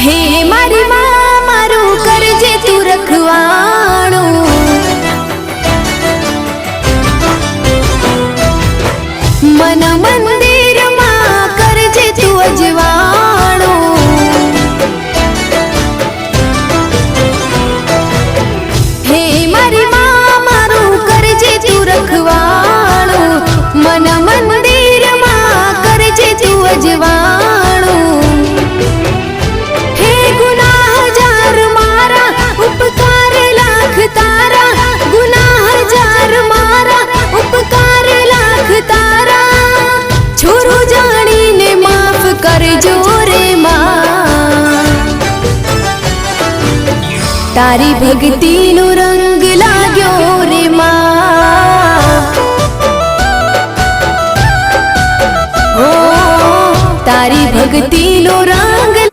हे मारी मां मारू करजे तू रखवाणो, मन मंदिर मां करजे तू अजवाणो। हे मारी मां मारू करजे तू रखवाणो, मन मंदिर मां करजे तू अजवाणो। उपकार लाख तारा, गुनाह जार मारा, उपकार लाख तारा। छोरो जानी ने माफ करजो रे मां, तारी भक्ति नो रंग लाग्यो रे मां। ओ तारी भक्ति नो रंग